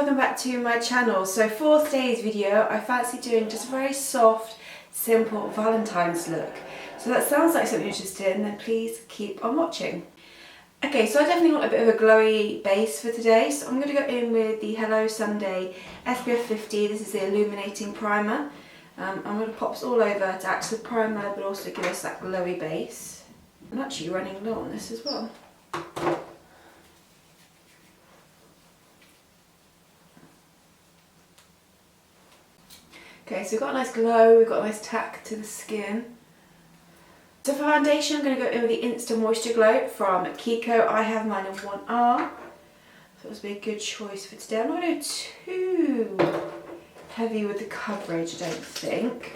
welcome back to my channel. So for today's video I fancy doing just a very soft, simple Valentine's look. So that sounds like something you're interested in, then please keep on watching. Okay, so I definitely want a bit of a glowy base for today, so I'm going to go in with the Hello Sunday SPF 50. This is the Illuminating Primer. I'm going to pop this all over to act as a primer but also give us that glowy base. I'm actually running low on this as well. Okay, so we've got a nice glow, we've got a nice tack to the skin. So for foundation, I'm going to go in with the Insta Moisture Glow from Kiko. I have mine in 1R, so this will be a good choice for today. I'm not going to go too heavy with the coverage, I don't think.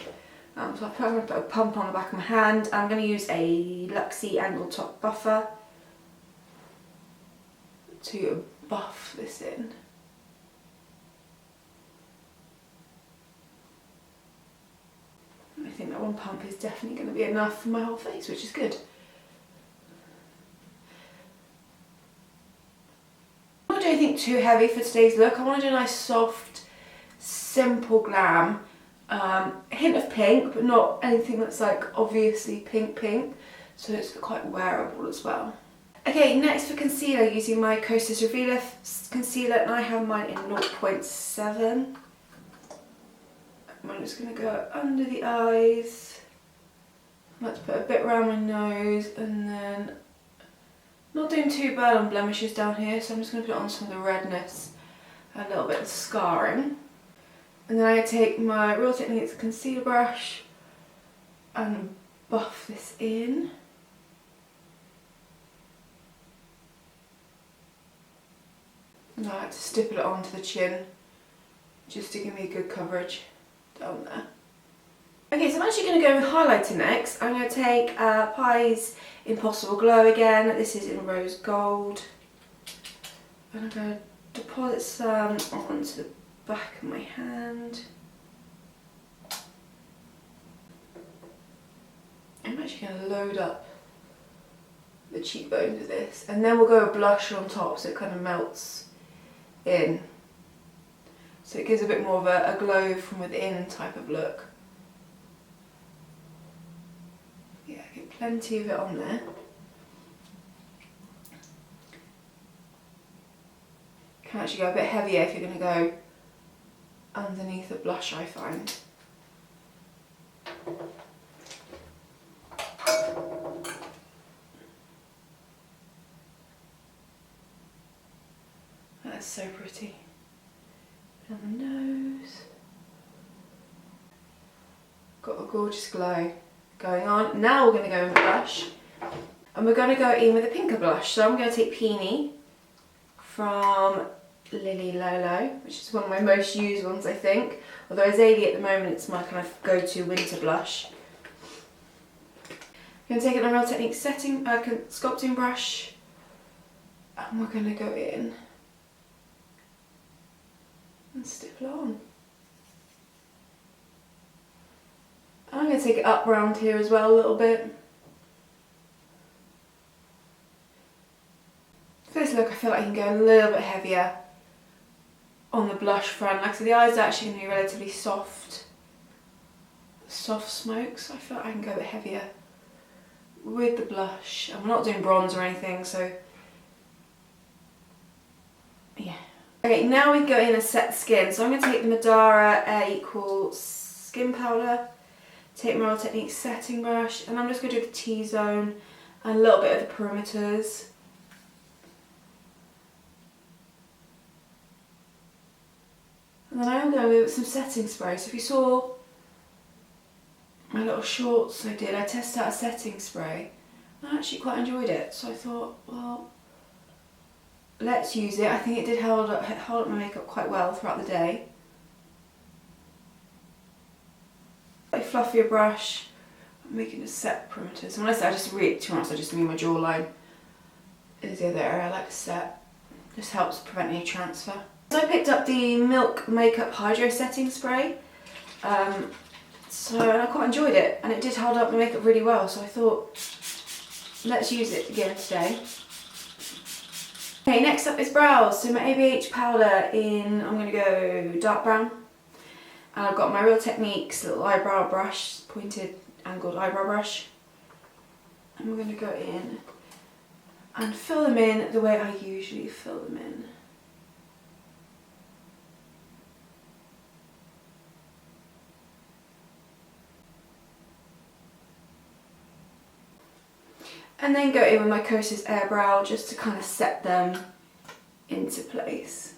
So I'll put a pump on the back of my hand. I'm going to use a Luxie Angled Top Buffer to buff this in. I think that one pump is definitely going to be enough for my whole face, which is good. I don't want to do anything too heavy for today's look. I want to do a nice soft, simple glam. A hint of pink, but not anything that's like obviously pink, so it's quite wearable as well. Okay, next for concealer, using my Kosas Revealer concealer, and I have mine in 0.7. I'm just going to go under the eyes. Let's put a bit around my nose, and then not doing too bad on blemishes down here, so I'm just going to put on some of the redness, a little bit of scarring. And then I take my Real Techniques concealer brush and buff this in. And I like to stipple it onto the chin just to give me good coverage down there. Okay, so I'm actually going to go with highlighter next. I'm going to take Pie's Impossible Glow again. This is in Rose Gold. And I'm going to deposit some onto the back of my hand. I'm actually going to load up the cheekbones with this, and then we'll go a blush on top so it kind of melts in. So it gives a bit more of a glow from within type of look. Yeah, get plenty of it on there. Can actually go a bit heavier if you're going to go underneath the blush, I find. That's so pretty. On the nose. Got a gorgeous glow going on. Now we're going to go in with blush. And we're going to go in with a pinker blush. So I'm going to take Peony from Lolo, which is one of my most used ones, I think. Although Azelia at the moment, it's my kind of go-to winter blush. I'm going to take it on a Real Techniques sculpting brush. And we're going to go in and stipple on. And I'm going to take it up round here as well a little bit. For this look I feel like I can go a little bit heavier on the blush front. Like, so the eyes are actually going to be relatively soft smokes. I feel like I can go a bit heavier with the blush. And we're not doing bronze or anything, so yeah. Okay, now we go in and set the skin. So I'm going to take the Madara Air Equal Skin Powder, take my Real Techniques setting brush, and I'm just going to do the T-zone and a little bit of the perimeters. And then I am going with some setting spray. So if you saw my little shorts I tested out a setting spray. I actually quite enjoyed it, so I thought, well, let's use it. I think it did hold up my makeup quite well throughout the day. A fluffier brush, I'm making a set perimeters. When I say I just really, to be honest, I just mean my jawline is the other area I like to set. Just helps prevent any transfer. So I picked up the Milk Makeup Hydro Setting Spray. And I quite enjoyed it, and it did hold up my makeup really well, so I thought, let's use it again today. Okay, next up is brows. So my ABH powder in, I'm going to go dark brown. And I've got my Real Techniques little eyebrow brush, pointed angled eyebrow brush. And we're going to go in and fill them in the way I usually fill them in. And then go in with my Kosas Air Brow just to kind of set them into place.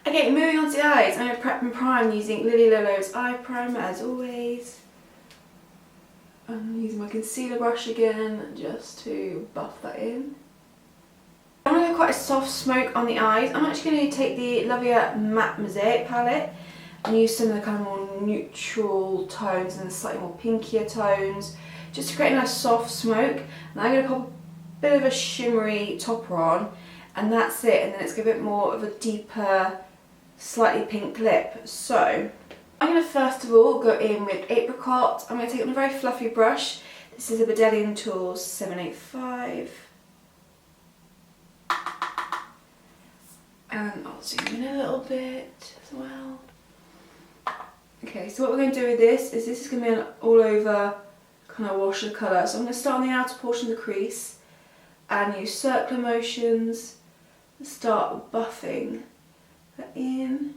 Okay, moving on to the eyes. I'm going to prep and prime using Lolo's eye primer as always. I'm using my concealer brush again just to buff that in. I'm going to go quite a soft smoke on the eyes. I'm actually going to take the Luvia Matte Mosaic palette and use some of the kind of more neutral tones and the slightly more pinkier tones just to create a nice soft smoke. And I'm going to pop a bit of a shimmery topper on, and that's it. And then it's got a bit more of a deeper, slightly pink lip. So I'm going to first of all go in with Apricot. I'm going to take it on a very fluffy brush. This is a Bedelian Tools 785. And I'll zoom in a little bit as well. Okay, so what we're going to do with this is going to be an all over kind of wash of colour. So I'm going to start on the outer portion of the crease and use circular motions and start buffing that in.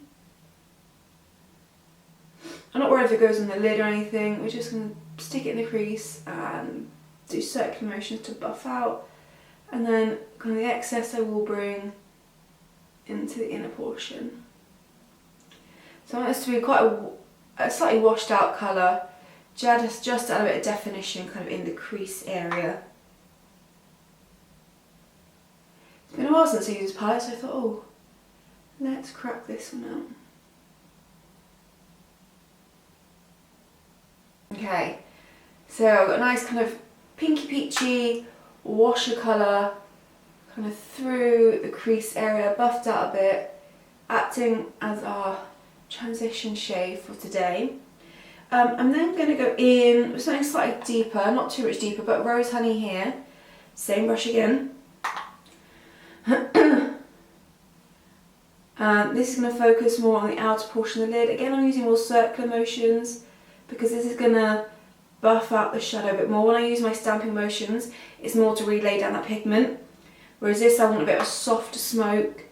I'm not worried if it goes on the lid or anything. We're just going to stick it in the crease and do circular motions to buff out. And then kind of the excess I will bring into the inner portion. So I want this to be quite a slightly washed out colour, just add a bit of definition kind of in the crease area. It's been a while since I used this palette, so I thought, oh, let's crack this one out. Okay, so I've got a nice kind of pinky peachy wash of colour kind of through the crease area, buffed out a bit, acting as our transition shade for today. I'm then going to go in with something slightly deeper, not too much deeper, but Rose Honey here. Same brush again. And this is going to focus more on the outer portion of the lid. Again, I'm using more circular motions because this is going to buff out the shadow a bit more. When I use my stamping motions, it's more to really lay down that pigment. Whereas this, I want a bit of a softer smoke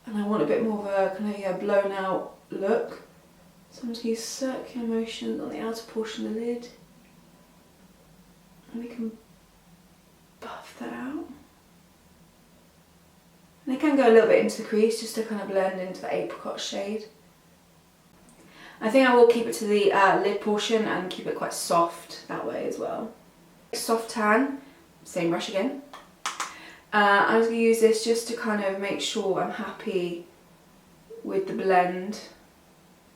and I want a bit more of a kind of blown out look. So I'm just going to use circular motions on the outer portion of the lid. And we can buff that out. And it can go a little bit into the crease just to kind of blend into the apricot shade. I think I will keep it to the lid portion and keep it quite soft that way as well. Soft tan, same brush again. I'm just going to use this just to kind of make sure I'm happy with the blend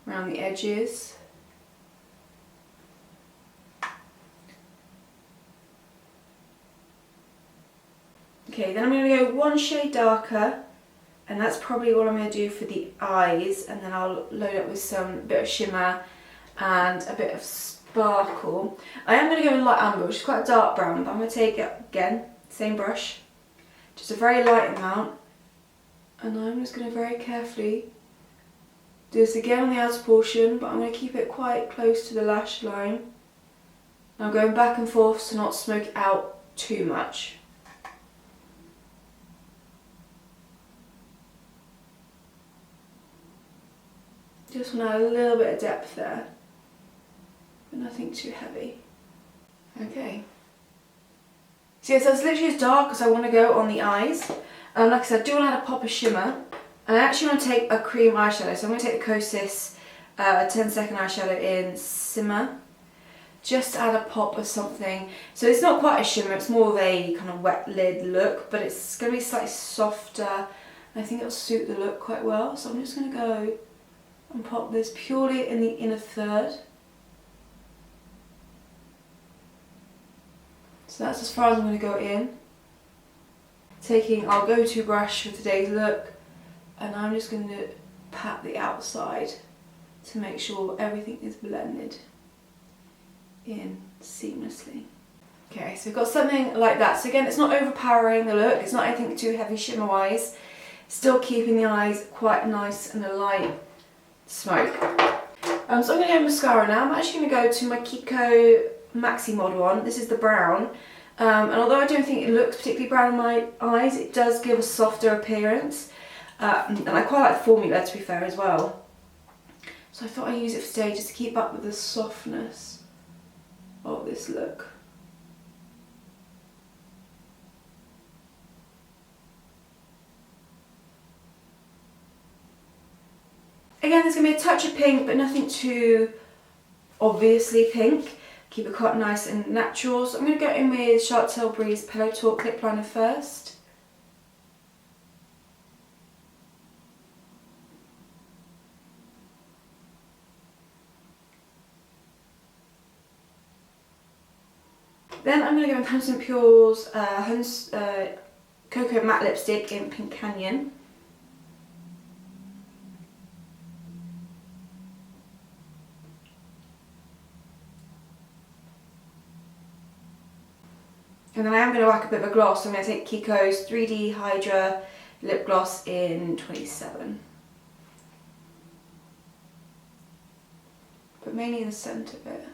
around the edges. Okay, then I'm going to go one shade darker, and that's probably what I'm going to do for the eyes, and then I'll load it with some bit of shimmer and a bit of sparkle. I am going to go in light amber, which is quite a dark brown, but I'm going to take it again, same brush, just a very light amount, and I'm just going to very carefully do this again on the outer portion, but I'm going to keep it quite close to the lash line. I'm going back and forth to not smoke it out too much. Just want to add a little bit of depth there, but nothing too heavy. Okay. So yes, that's literally as dark as I want to go on the eyes. Like I said, I do want to add a pop of shimmer. And I actually want to take a cream eyeshadow. So I'm going to take the Kosas 10-second eyeshadow in Simmer. Just to add a pop of something. So it's not quite a shimmer, it's more of a kind of wet lid look. But it's going to be slightly softer. And I think it'll suit the look quite well. So I'm just going to go and pop this purely in the inner third. So that's as far as I'm going to go in. Taking our go-to brush for today's look, and I'm just going to pat the outside to make sure everything is blended in seamlessly. Okay, so we've got something like that. So again, it's not overpowering the look, it's not anything too heavy shimmer wise, still keeping the eyes quite nice and a light smoke. So I'm going to go mascara now. I'm actually going to go to my Kiko Maxi Mod one. This is the brown. And although I don't think it looks particularly brown in my eyes, it does give a softer appearance. And I quite like the formula, to be fair, as well. So I thought I'd use it for today just to keep up with the softness of this look. Again, there's going to be a touch of pink, but nothing too obviously pink. Keep it quite nice and natural. So I'm going to go in with Tilbury's Pillowtalk lip liner first. Then I'm going to go with Hanson Pure's Cocoa Matte Lipstick in Pink Canyon. And then I am going to whack a bit of a gloss. So I'm going to take Kiko's 3D Hydra Lip Gloss in 27. But mainly in the centre bit.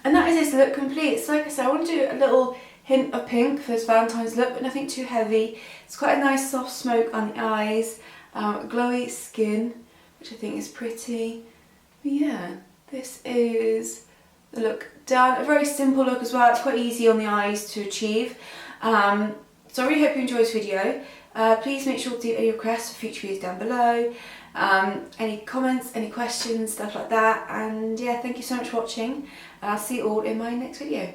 And that is this look complete. So like I said, I want to do a little hint of pink for this Valentine's look, but nothing too heavy. It's quite a nice soft smoke on the eyes, glowy skin, which I think is pretty. But yeah, this is the look done. A very simple look as well. It's quite easy on the eyes to achieve. So I really hope you enjoyed this video. Please make sure to leave any requests for future videos down below. Any comments, any questions, stuff like that. And yeah, thank you so much for watching. I'll see you all in my next video.